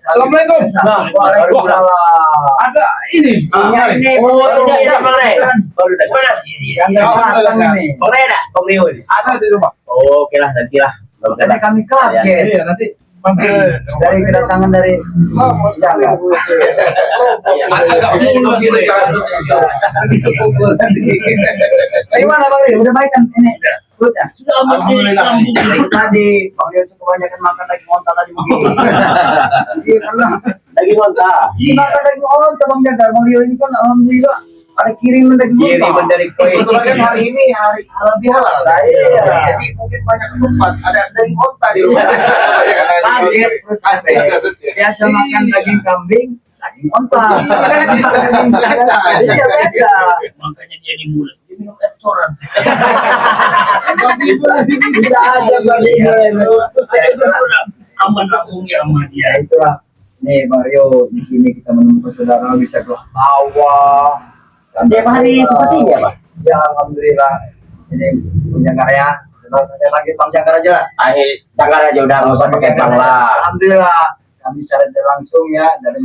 Assalamualaikum. Nah, waalaikumsalam. Ada ini. Ini Baru datang, Bang Re. Baru datang. Mana? yang datang ini. Bang Re ada? Bang Rio ini? Ada di rumah. Oh, oke lah, nanti lah. Baru Karena datang. kami kaget Iya, nanti Mas. dari kedatangan dari Jakarta. Gimana Bang Ri? Udah baik kan ini perutnya? Sudah Alhamdulillah. Tadi Bang Ri itu kebanyakan makan daging onta tadi mungkin. Iya karena Lagi ngontrak. makan daging onta Bang Jagar. Bang Rio ini kan alhamdulillah ada kiriman daging onta. Kiriman dari Kuwait. Kebetulan kan hari ini hari halal bihalal. Iya. Jadi mungkin banyak tempat ada daging onta di rumah. Kaget perut ame. Biasa makan daging kambing, daging onta. Iya beda. Makanya dia dimulai. Dia minum restoran. Bisa aja Bang Rio. Aman lambungnya sama dia. Ya itulah. Nih Bang Rio, di sini kita menemukan saudara bisa keluar tawa. Setiap hari seperti ini ya, Pak? Ya alhamdulillah. Ini punya karya. Saya panggil Bang Jangkar aja lah. Jangan aja udah nggak usah pakai bang lah. Alhamdulillah kami secara langsung ya dari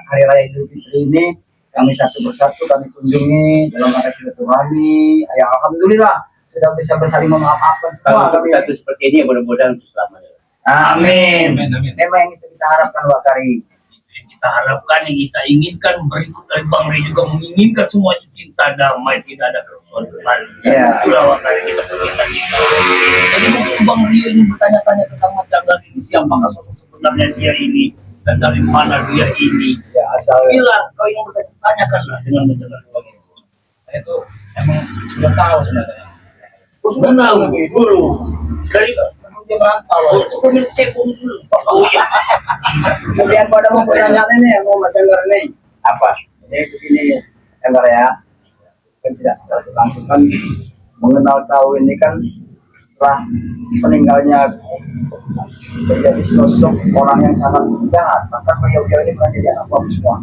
hari raya Idul Fitri ini kami satu persatu kami kunjungi dalam rangka silaturahmi. Ya alhamdulillah sudah bisa bersaling memaafkan semua. Kalau satu seperti ini ya mudah-mudahan untuk selamanya. Amin. Amin, amin. Memang yang itu kita harapkan Pak Kari. Yang kita harapkan, yang kita inginkan, berikut dari Bang Ri juga menginginkan semuanya cinta damai, tidak ada kerusuhan kembali. Ya. Itulah waktu kita menginginkan kita. Jadi mungkin Bang Ri ini bertanya-tanya tentang Majagar ini, siapakah sosok sebenarnya dia ini dan dari mana dia ini. Ya asal Bila kau yang bertanya-tanyakanlah dengan Majagar Bang Ri. Saya itu emang sudah tahu sebenarnya. Sudah tahu dulu dari sebelum dia merantau, sebelum cekung dulu. Oh iya. kemudian pada mau pertanyaan ini ya mau Jangkar ini. Apa? Ini begini Jangkar ya. Kan tidak satu langsung kan mengenal kau ini kan setelah meninggalnya menjadi sosok orang yang sangat jahat, maka beliau ini pernah jadi anak bapak semua.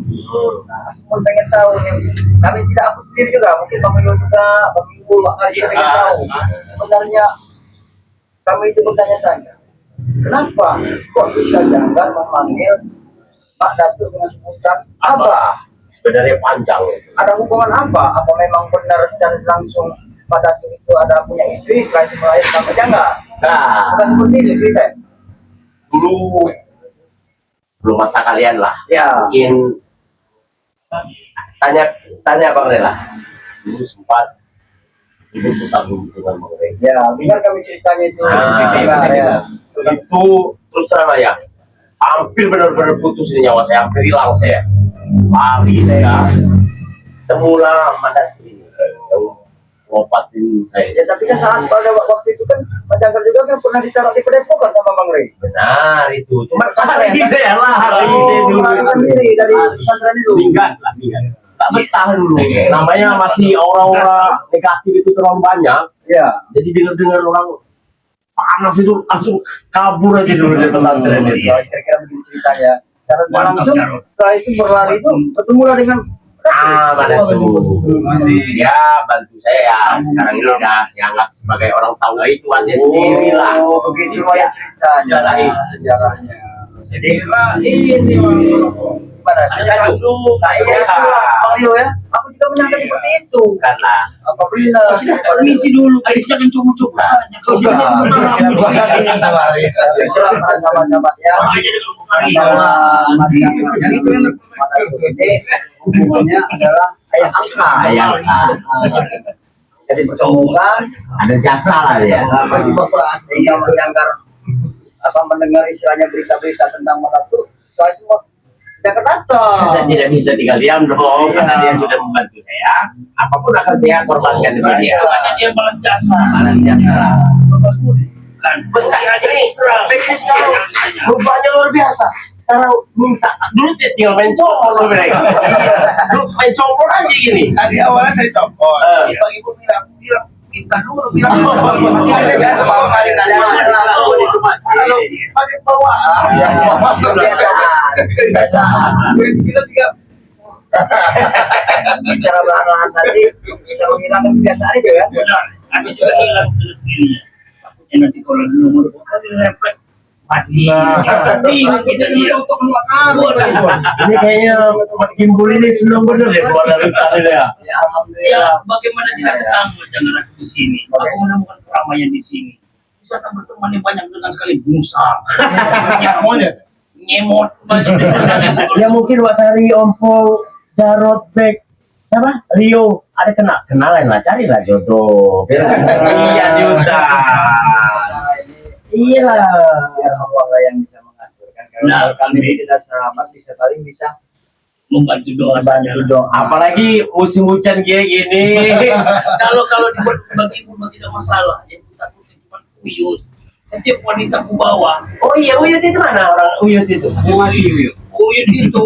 Nah, aku pengen tahu nih, kami tidak aku sendiri juga, mungkin Bang Rio juga, Bang Ibu, Bang Ari pengen tahu. Sebenarnya kami itu bertanya-tanya, kenapa kok bisa Jangkar memanggil Pak Datuk dengan sebutan Abah? Sebenarnya panjang itu. Ada hubungan apa? Apa memang benar secara langsung Pak Datuk itu ada punya istri setelah itu melahirkan Pak Jangkar? Nah, Bukan seperti itu sih, Teh. dulu belum masa kalian lah. Ya. Mungkin tanya Bang Rela. Dulu sempat ibu tersambung dengan Bang Rela. Ya, dengar kami ceritanya itu. Nah, Ya. itu terus terang ya, hampir benar-benar putus ini nyawa saya, hampir hilang saya. Lari saya, temulah mandat ini, ngobatin saya. Ya, tapi kan saat pada waktu itu kan Pak Jangkar juga kan pernah ditaruh di Padepokan sama Bang Rey. Benar itu, cuma Pesantren, hari kan? saya lah hari ini dulu. melarikan diri dari pesantren itu. Minggat lah, minggat. Tak betah dulu. Namanya masih aura-aura negatif itu terlalu banyak. Ya. Jadi dengar-dengar orang panas itu langsung kabur aja dulu dari pesantren itu. Ya, kira-kira begini ceritanya. Cara Mantap, langsung Jarod. setelah itu berlari itu bertemulah dengan Mana tuh? Ya bantu saya. Sekarang ini udah saya anggap sebagai orang tahu itu saya sendiri lah. Oh, begitu ya ceritanya. Sejarahnya. Sejarahnya. Jadi ini Gimana? Ada dulu. Nah, iya Bang Rio ya. Aku juga menyangka seperti itu. Bukan lah. Apa benar? Permisi dulu, Aris jangan coba-coba saja. Kau Coba. jangan benar. Itulah para sahabat-sahabat ya. Makanya dengan Bang Ri. Bahwa Mas ini hubungannya adalah ayah angkat. Ayah angkat. Jadi pertemukan Ada jasa lah ya. apa sih Bapak sehingga Mas Jangkar mendengar istilahnya berita-berita tentang Malatu. Setelah itu Jangkar datang. Saya tidak bisa tinggal diam dong karena dia sudah membantu saya. Apapun akan saya korbankan demi dia. Makanya dia balas jasa. Balas jasa lah. Dan Ini teknis sekarang rupanya luar biasa. Sekarang minta dulu dia tinggal main cokol mereka. Dulu main cokol aja gini. Tadi awalnya saya copot. Bang Ibu bilang minta dulu bilang masih ada biasa mau kali tadi. Kalau pakai bawaan. Kebiasaan. Kita tinggal Bicara bahan tadi bisa menghilangkan kebiasaan itu ya. benar, ada juga hilang dengan sendirinya. Takutnya nanti kalau nomor kali refleks mati. Bingung kita dia. Ini kayaknya Gimbul ini senang bener ya keluar dari hutan ini ya. Ya, Ya, alhamdulillah. bagaimana tidak senang dengan aku di sini. Aku menemukan keramaian di sini. Bisa tak berteman yang banyak dengan sekali busa. Ngemot banyak di sana. Ya mungkin Watari, Ompong, Jarot, Bek, siapa? Rio, ada kenalan lah, carilah jodoh. Iya Juta. Iya. Biar Allah lah yang bisa mengaturkan. Kalau Nah, kami amin. tidak sahabat, bisa paling bisa Membantu doa saja. Bantu dong. Apalagi musim hujan kayak gini. Kalau dibuat bagi ibu mah tidak masalah. Yang kita takutkan cuma uyut. Setiap wanita ku bawa. Oh iya, Uyut itu mana orang Uyut itu? Uyut itu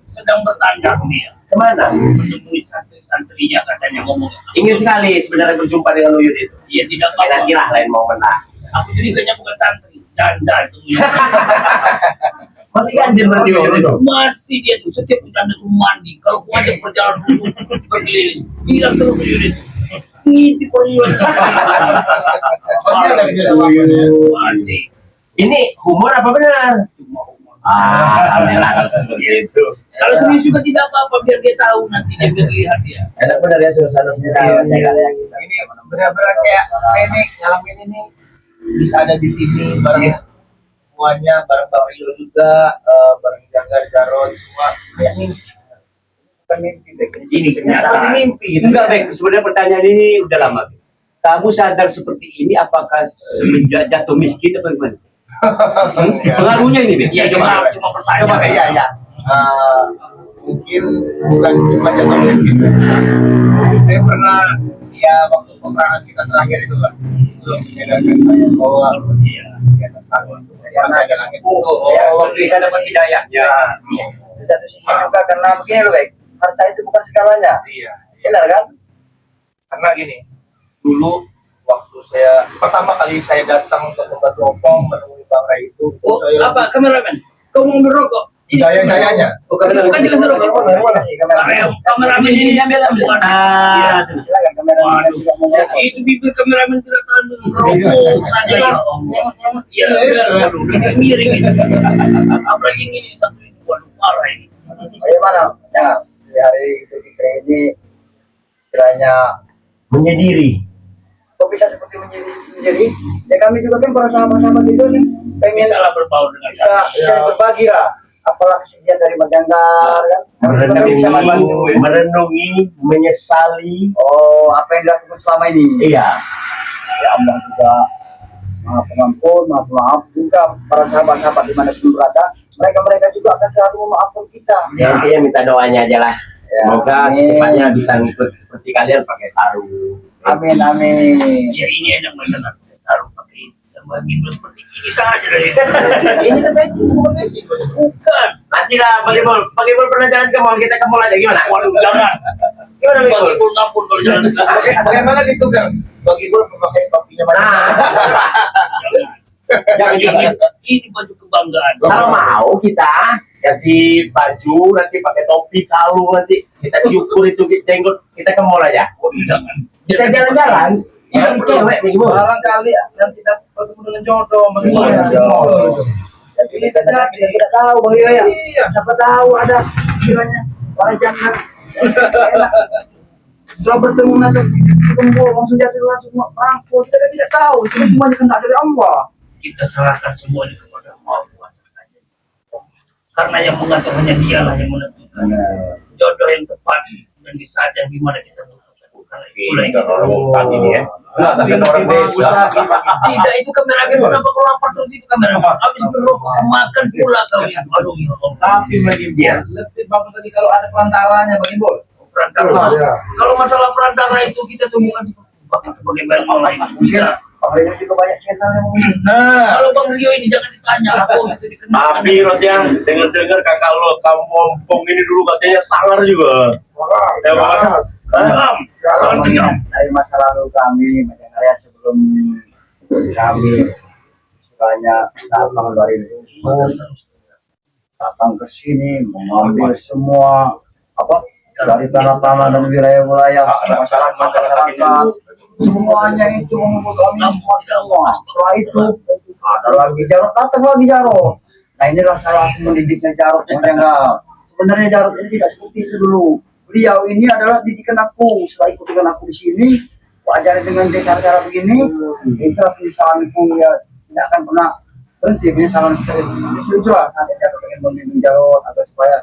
sedang bertandang dia. Kemana? Menemui santrinya katanya ngomong. Ingin sekali sebenarnya berjumpa dengan Uyut itu. Dia tidak Kira-kira lain momen lah. Aku curiganya bukan santri. Janda tuh. Masih ganjil berarti Uyut itu. Masih dia tuh setiap janda tuh mandi. Kalau ku ajak berjalan dulu berkeliling, bilang terus Uyut itu. Ngiti perluan. Masih ada gitu. Masih. Ini humor apa benar? Cuma umur. Alhamdulillah kalau seperti itu. Kalau serius juga tidak apa-apa biar dia tahu nanti dia biar lihat dia. Enak benar ya suasana sendiri. Ini benar-benar kayak saya nih ngalamin ini bisa ada di sini bareng semuanya, bareng Bang Rio juga, bareng Janggar Jarod semua kayak mimpi. Bukan mimpi, Bek. Ini Seperti kenyataan. mimpi gitu. Enggak, Bek. Sebenarnya pertanyaan ini udah lama. Bek. Kamu sadar seperti ini apakah semenjak jatuh miskin atau gimana? Pengaruhnya ini, Bek. Ya cuma pertanyaan. Coba ya ya. Mungkin bukan cuma jatuh miskin. Saya pernah ya waktu peperangan kita terakhir itu lah. Itu menyadarkan saya bahwa di atas langit masih ada langit. Bisa dapat hidayah. Ya. di satu sisi juga karena begini loh, baik. Harta itu bukan segalanya. Iya. Benar kan? Karena gini, dulu waktu saya pertama kali saya datang ke tempat Opong menemui Bang Ray itu, Oh, saya apa kameramen? Kau mau merokok? jaya-jayanya. Bukan jelas rokok. Kameramen ini ambil bukan. Ah, Silakan kamera juga mau Jadi itu bibir kameramen tidak tahan dengan rokok saja ya. Ya, waduh, udah miring ini. Apalagi ini satu ini, waduh parah ini. bagaimana? Ya, di hari itu kita ini istilahnya menyendiri. kok bisa seperti menjadi ya kami juga kan para sahabat-sahabat itu nih pengen Salah berbaur dengan bisa berbagi lah apalah kesedihan dari Mas Janggar kan kami bisa membantu Merenungi, menyesali. oh apa yang dilakukan selama ini Iya. ya Allah juga maaf pengampun maaf juga para sahabat-sahabat di mana pun berada mereka juga akan selalu memaafkan kita Ya, intinya minta doanya aja lah. Ya, Semoga amin. secepatnya bisa ngikut seperti kalian pakai sarung. amin amin Ya ini enak banget pakai sarung pakai bagi seperti ini saja dari. ini kan peci bukan peci Bukan. Nanti lah bagi bol pernah jalan ke mall, kita ke mall aja gimana? Waduh jangan. Gimana Bagi bagi pun ngampun kalau jalan ke kelas. Bagaimana gitu kan? Bagi gue memakai topinya mana? Jangan. Ini baju kebanggaan. Kalau mau kita ganti baju, nanti pakai topi, kalung, nanti kita cukur itu jenggot, kita ke mall aja. Jangan. Kita jalan-jalan, cari cewek nih gimana? barangkali nanti dapat bertemu dengan jodoh bagaimana jadi bisa jadi kita tidak tahu bang Rio ya siapa tahu ada istilahnya wajangan enak setelah bertemu nanti ketemu langsung jatuh langsung rangkul kita kan tidak tahu itu kan semuanya kena dari Allah Kita serahkan semuanya kepada Maha Kuasa saja. Karena yang mengatur hanya Dialah yang menentukan jodoh yang tepat dan di saat yang dimana kita butuhkan. Karena itulah yang kita lakukan ini ya. Nah, tapi orang desa. Tidak, itu kameramen kenapa kau lapar terus itu kameramen? Habis berrokok makan pula kau itu. Aduh ya Allah. tapi bagi Iya. lebih bagus lagi kalau ada perantaranya bagi bos Perantara. Iya. Kalau masalah perantara itu kita temukan sebagai banyak hal lain. Tidak. Bang Rio juga banyak channel yang Nah, kalau Bang Rio ini jangan ditanya apa itu dikenal. Tapi Rosya, dengar-dengar kakak lo, kamu ompong ini dulu katanya sangar juga. Ya Mas. Salam. Salam senyum. dari masa lalu kami banyak karya sebelum kami istilahnya datang dari luhur datang ke sini mengambil semua apa dari tanah-tanah dan wilayah-wilayah masyarakat semuanya itu mengumpulkan kami semua setelah itu Ada lagi Jarot, datang lagi Jarot. Nah inilah salah aku mendidiknya Jarot. Enggak. Sebenarnya Jarot ini tidak seperti itu dulu. Beliau ini adalah didikan aku. Setelah ikut dengan aku di sini, aku ajari dengan cara-cara begini. Itulah penyesalanku ya, tidak akan pernah berhenti penyesalan kita. Itu juga saat Jarot pengen membimbing Jarot agar supaya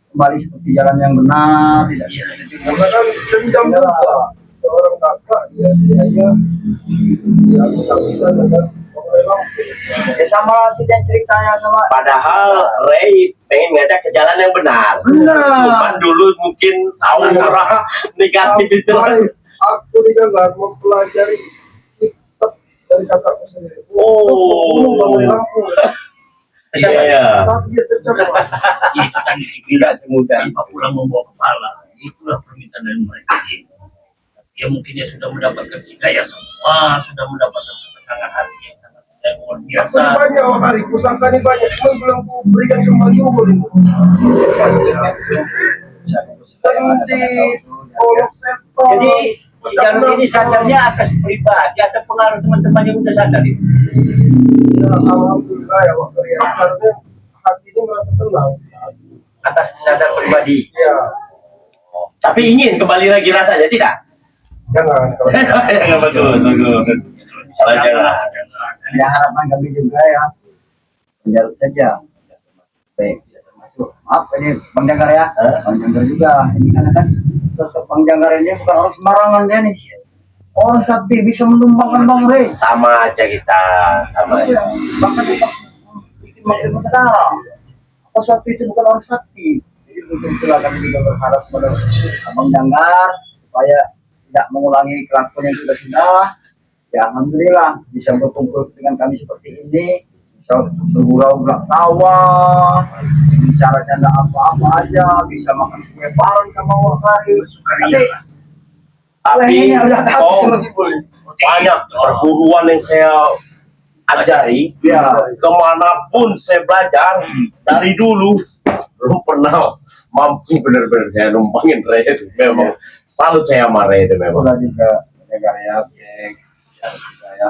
kembali seperti jalan yang benar. Tidak. Karena kan sedang juga seorang kakak dia bisa dengan Ya sama si dan ceritanya sama. Padahal Ray pengen ngajak ke jalan yang benar. Benar. Cuman dulu mungkin saudara negatif itu. Aku dijaga mempelajari kitab dari kakakku sendiri. Oh. Iya, iya. Tapi dia tercapai. Itu kan dibilang semudah tanpa pulang membawa kepala. Itulah permintaan dari mereka ini. Ya mungkin dia sudah mendapatkan hidayah semua, sudah mendapatkan ketenangan hati yang sangat luar biasa. Aku banyak hari kusangka ini banyak, cuma belum ku berikan kembali boleh. Kan di polok setan. Jadi si Jarod ini sadarnya atas pribadi atau pengaruh teman-teman yang udah sadar itu. Ya, alhamdulillah ya waktu ya sebenarnya hati ini merasa tenang saat ini. Atas sadar pribadi. Ya, Tapi ingin kembali lagi rasanya tidak? jangan kalau Jangan bagus. Salah jangan. Ya harapan kami juga ya Jarod saja. Baik, tidak termasuk. Maaf ini Bang Jangkar ya. Bang Jangkar juga. Ini kan sosok Bang Jangkar ini bukan orang sembarangan dia nih. Orang sakti bisa menumbangkan Bang Rey. Sama aja kita, sama aja. Bahkan sempat bikin Bang Rey berdarah. Apa suatu itu bukan orang sakti. Jadi untuk itulah kami juga berharap kepada Bang Jangkar supaya tidak mengulangi kelakuan yang sudah. Ya alhamdulillah bisa berkumpul dengan kami seperti ini, bisa bergurau-gurau tawa, bicara canda apa-apa aja, bisa makan kue bareng sama hari. Tapi ini udah habis Om, lagi boleh. banyak perburuan yang saya ajari. Ya. Kemanapun saya belajar dari dulu belum pernah mampu benar-benar saya numpangin Ray itu. Memang salut saya sama Ray itu memang. Itulah juga negara ya, ya juga ya.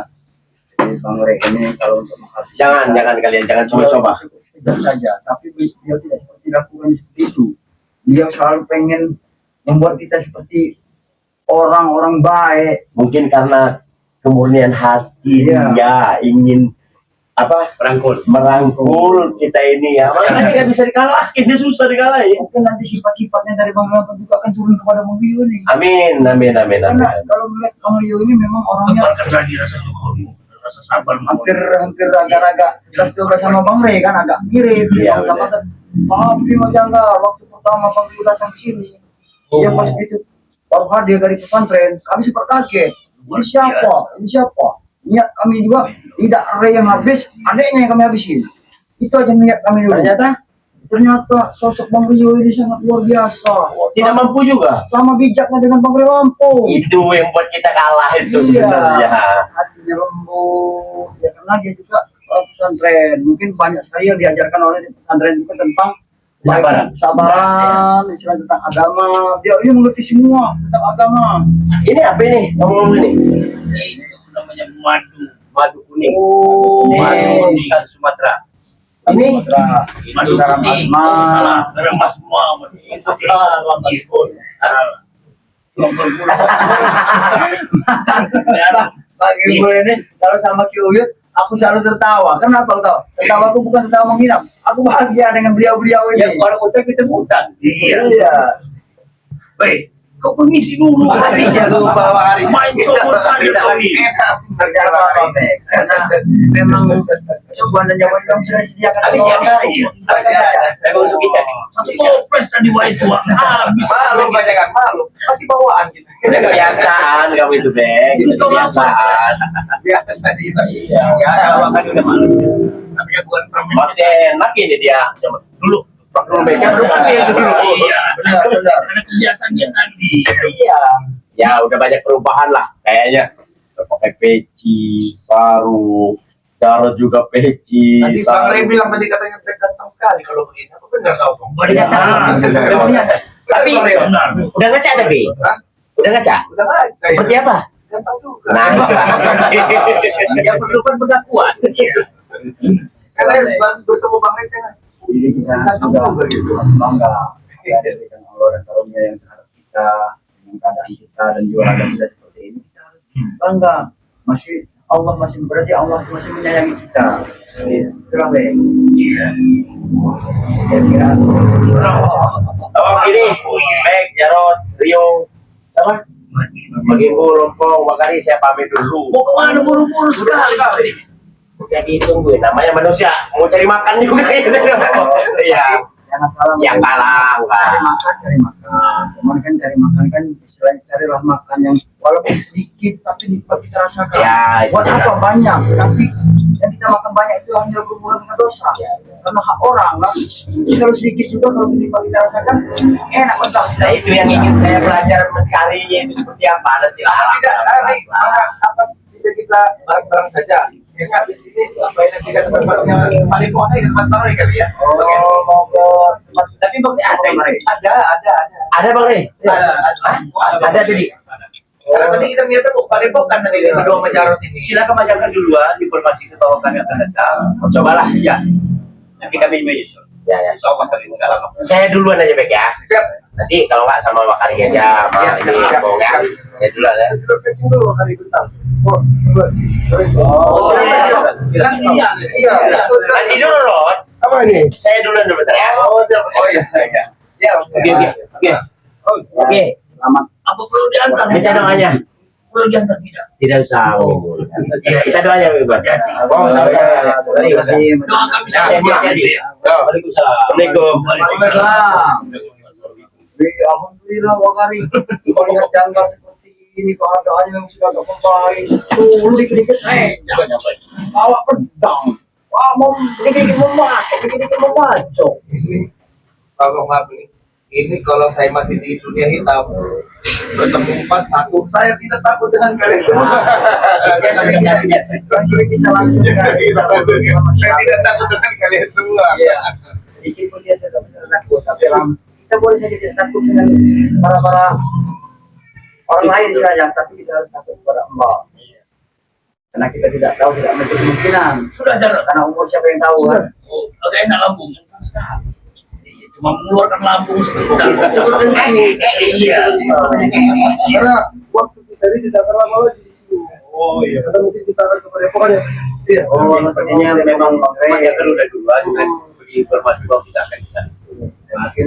Jadi Bang Rey ini kalau untuk menghabiskan Jangan kalian jangan coba-coba. Tidak saja, tapi beliau tidak seperti lakukan seperti itu. Beliau selalu pengen membuat kita seperti orang-orang baik. Mungkin karena kemurnian hati Iya. dia ingin apa merangkul kita ini ya. Makanya nggak bisa dikalahin, dia susah dikalahin. Mungkin nanti sifat-sifatnya dari Bang Rey juga akan turun kepada Bang Rio nih. Amin. Karena kalau melihat Bang Rio ini memang orangnya Tebarkan lagi rasa syukurmu, rasa sabarmu. hampir agak-agak 11-12 sama Bang Rey kan agak mirip. Iya, Bang katakan, maaf nih Mas Jangga, waktu pertama Bang Rio datang ke sini, dia pas itu baru hadir dari pesantren, kami sempat kaget. Ini siapa? Ini siapa? Niat kami juga tidak Rey yang habis, adiknya yang kami habisin. Itu aja niat kami dulu. Ternyata sosok Bang Rio ini sangat luar biasa. Tidak mampu juga. Sama bijaknya dengan Bang Rey Lampung. Itu yang buat kita kalah itu sebenarnya. Hatinya lembut. Ya karena dia juga orang pesantren. Mungkin banyak sekali yang diajarkan oleh di pesantren itu tentang kesabaran, istilah tentang agama. Dia ini mengerti semua tentang agama. Ini apa ini? Ngomong ini. Itu namanya madu. Madu kuning. Madu kuning. Bukan Sumatera. Ini Madu garam putih. asma. Salah, garam asma. Madu putih. Bagi gue ini kalau sama Ki Uyut, aku selalu tertawa. Kenapa kau tahu? Tertawa aku bukan tertawa menghina. Aku bahagia dengan beliau-beliau Ya ini. orang utang kita utang. Iya. Baik, kau permisi dulu. Iya, lupa Bang Ari. Main cokot saja kau ini. Tidak apa-apa, Bek. Karena memang coba dan jawaban kamu sudah disediakan Habis oleh ya, Bang Ari. habis ya. Memang untuk kita. Satu toples tadi wah itu habis. malu banyak kan malu. Masih bawaan gitu. udah kebiasaan kamu itu, Bek. Itu kebiasaan. Biasa saja itu. Iya. Ya kalau makan udah malu. Tapi kan bukan Masih enak ini dia. Coba dulu. Dulu Bek. Ya, belum pakai dulu. Iya. Benar. Karena kebiasaan dia tadi. Iya. Ya udah banyak perubahan lah kayaknya. Udah pakai peci, sarung, Jarod juga peci, Tadi Bang Rey sarung. bilang tadi katanya Bek ganteng sekali kalau begini. Apa benar kau Bang? Tapi benar. udah ngaca tapi? Hah? Udah ngaca? Udah aja. Seperti apa? Nggak tahu juga. Nah, yang perlu kan pengakuan. Karena baru bertemu Bang Rey kan. Jadi kita Nggak tahu juga juga gitu. bangga ya diberikan Allah dan karunia yang terhadap kita dengan keadaan kita dan juara kita seperti ini, kita harus bangga. Allah masih berarti Allah masih menyayangi kita. Itulah Bang. Iya. Kira-kira Oh ini, baik Jarod, Rio, apa? Bagi Bu Rompong, Makari saya pamit dulu. Mau kemana buru-buru sekali kali? Jadi tungguin, namanya manusia mau cari makan juga gitu. Iya. jangan salah. Yang kalah, Cari makan. Kemarin kan cari makan kan istilahnya carilah makan yang walaupun sedikit tapi nikmat kita rasakan. Ya, Buat itu apa banyak? Tapi yang kita makan banyak itu hanya berhubungan dengan dosa. Karena hak orang kan. Jadi kalau sedikit juga kalau nikmat kita rasakan enak untuk kita. Nah itu yang ingin saya belajar mencarinya itu seperti apa nanti lah. Tidak, apa tidak kita bareng-bareng saja. Ya kan di sini apa yang kita tempat-tempatnya paling kota di tempat Bang Rey kali ya. Oh, mau ke tempat Tapi Bang Rey ada Bang Rey. Ada. Ada Bang Rey. Ada tadi. Karena tadi kita melihatnya padepokan tadi di kedua sama Jarod ini. Silakan majakan duluan informasi itu bahwa kami akan datang. Cobalah ya. Nanti kami menyusul. Ya ya. Insya Allah kami dalam waktu. Saya duluan aja Bek ya. Siap. Nanti kalau nggak sama Makari aja, sama ini Bang ya. Saya duluan ya. Kita kencing dulu hari bentar. Oh, terus. Oh, Nanti iya. Nanti dulu Rod. Apa ini? Saya duluan dulu bentar ya. Oh, siap. Oh iya. Ya, Oke. Oke. selamat. Apa perlu diantar? Baca doanya. Perlu diantar tidak? Tidak usah. Kita doanya Bang. Oh, Terima kasih. Doa kami Ya, sama ya, gitu ya. Waalaikumsalam. Assalamualaikum. Waalaikumsalam. Alhamdulillah Wakari. Melihat janggal seperti ini keadaannya memang sudah agak membaik. Dulu dikit-dikit bawa pedang. Wah, mau dikit-dikit memacok, dikit-dikit memacok. ini kalau nggak beli ini kalau saya masih di dunia hitam bertemu 4-1 saya tidak takut dengan kalian semua. Langsung kita lanjutkan. Saya tidak takut dengan kalian semua. Dikit pun dia tidak takut, tapi kita boleh saja tidak takut dengan para orang lain saja, tapi kita harus takut kepada Allah. Karena kita tidak tahu, tidak menutup kemungkinan. Sudah Jarod. Karena umur siapa yang tahu kan? Oh, agak enak lambung. Iya, cuma mengeluarkan lambung sebentar. Iya. Karena waktu kita ini tidak terlalu lama lagi di sini. Oh iya. Atau mungkin kita akan kepada pokoknya. Iya. Oh, sepertinya memang Majakan udah duluan juga beri informasi bahwa kita akan di sana. mungkin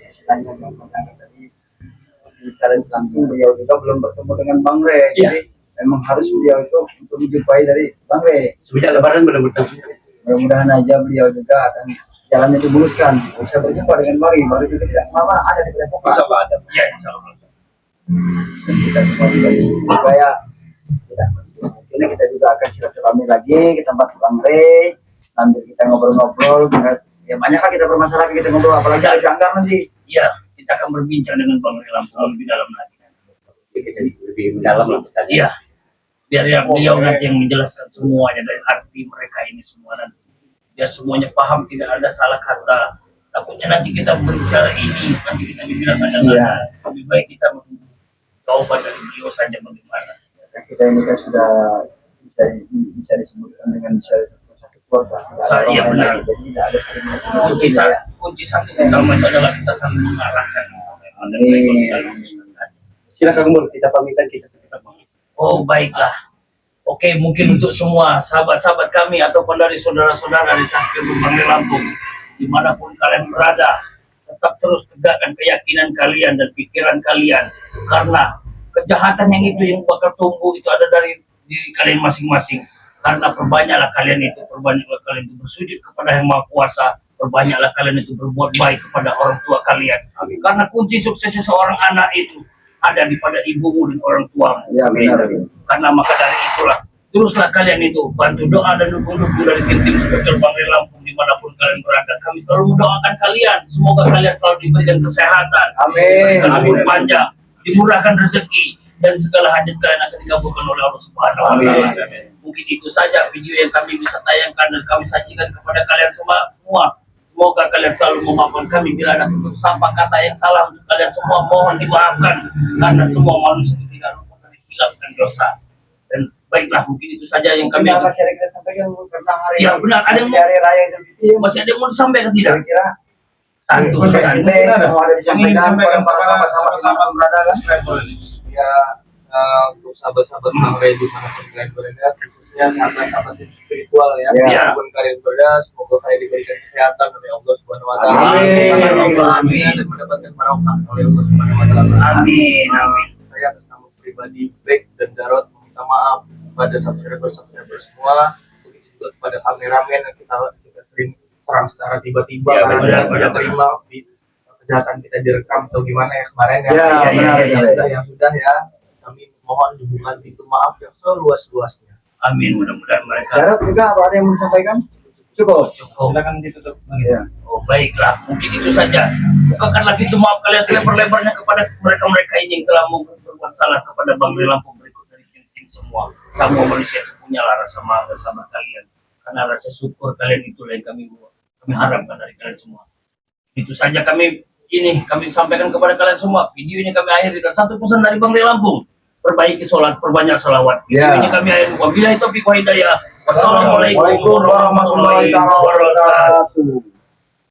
istilahnya Bang Rey tadi bicara di Lampung, beliau juga belum bertemu dengan Bang Rey. Iya. Jadi memang harus beliau itu untuk menjumpai dari Bang Rey. Semenjak lebaran belum bertemu. Mudah-mudahan aja beliau juga akan jalannya dibuluskan, bisa berjumpa dengan Bang Rey juga tidak lama ada di Padepokan. Insya Allah ada. Iya, insya Allah. Dan kita semua juga supaya tidak mungkin kita juga akan silaturahmi lagi ke tempat Bang Rey sambil kita ngobrol-ngobrol. Ya banyak kan kita bermasalah kita ngobrol, apalagi ada jangkar nanti. Iya, kita akan berbincang dengan Bang Rey Lampung lebih dalam lagi. Kita lebih mendalam lah kita. Iya. Biar yang beliau nanti yang menjelaskan semuanya dari arti mereka ini semua nanti. Biar semuanya paham, tidak ada salah kata. Takutnya nanti kita berbicara ini, nanti kita bilang ada Iya. Lebih baik kita menunggu jawaban dari beliau saja bagaimana. Dan kita ini kan sudah bisa disebutkan dengan bisa satu keluarga. Iya, benar. Jadi tidak ada saling Kunci satu utama itu adalah kita saling mengarahkan. Silakan Umur, kita pamitan kita tetap pamit. Oh, baiklah. Oke, mungkin untuk semua sahabat-sahabat kami ataupun dari saudara-saudara di Sakti Bang Rey Lampung, dimanapun kalian berada, tetap terus tegakkan keyakinan kalian dan pikiran kalian, karena kejahatan yang itu yang bakal tumbuh itu ada dari diri kalian masing-masing. Karena perbanyaklah kalian itu bersujud kepada Yang Maha Kuasa, perbanyaklah kalian itu berbuat baik kepada orang tua kalian. Karena kunci sukses seorang anak itu ada di pada ibumu dan orang tuamu. Ya, benar. Karena maka dari itulah teruslah kalian itu bantu doa dan dukung-dukung dari tim spektor Bang Rey Lampung dimanapun kalian berada. Kami selalu mendoakan kalian, semoga kalian selalu diberikan kesehatan, Amin. diberikan umur panjang, dimurahkan rezeki, dan segala hajat kalian akan dikabulkan oleh Allah Subhanahu wa Ta'ala. Mungkin itu saja video yang kami bisa tayangkan dan kami sajikan kepada kalian semua. Semoga kalian selalu memaafkan kami bila ada tutur sapa kata yang salah untuk kalian semua, mohon dimaafkan karena semua manusia tidak lupa dari menghilangkan dosa. Dan baiklah, mungkin itu saja yang kami. Kami masih ada kita sampaikan karena hari Ya benar, ada yang masih hari raya Idul Fitri. masih ada yang mau disampaikan tidak? Kira-kira Santu, Sampai santu. mau ada disampaikan kepada para sama-sama berada kan? Ya, untuk sahabat-sahabat Bang Ray di mana pun kalian berada, khususnya sahabat-sahabat yang spiritual ya. Ya. Walaupun kalian berada, semoga kalian diberikan kesehatan oleh Allah Subhanahu Wa Taala. Amin. Amin. Dan mendapatkan barokah oleh Allah Subhanahu Wa Taala. Amin, amin. Saya atas nama pribadi Black dan Darot meminta maaf kepada subscriber semua, begitu juga kepada kameramen yang kita sering serang secara tiba-tiba Ya, karena benar, tidak terima kejahatan kita direkam atau gimana ya kemarin ya. Ya, benar, yang sudah ya, kami mohon dibuka pintu maaf yang seluas-luasnya. Amin, mudah-mudahan mereka. Jarod juga apa ada yang mau disampaikan? Cukup. Silakan ditutup. Ya. Oh baiklah, mungkin itu saja. Bukakanlah pintu maaf kalian selebar-lebarnya kepada mereka-mereka ini yang telah berbuat salah kepada Bang Ray Lampung berikut dari tim semua. Semua manusia itu punyalah rasa maaf bersama kalian. Karena rasa syukur kalian itulah yang kami harapkan dari kalian semua. Itu saja kami sampaikan kepada kalian semua. Video ini kami akhiri dan satu pesan dari Bang Ray Lampung. Perbaiki sholat, perbanyak salawat. Video Ya. ini kami akhiri. Wabillahi taufiq wa hidayah. Wassalamualaikum Waalaikumsalam warahmatullahi wabarakatuh.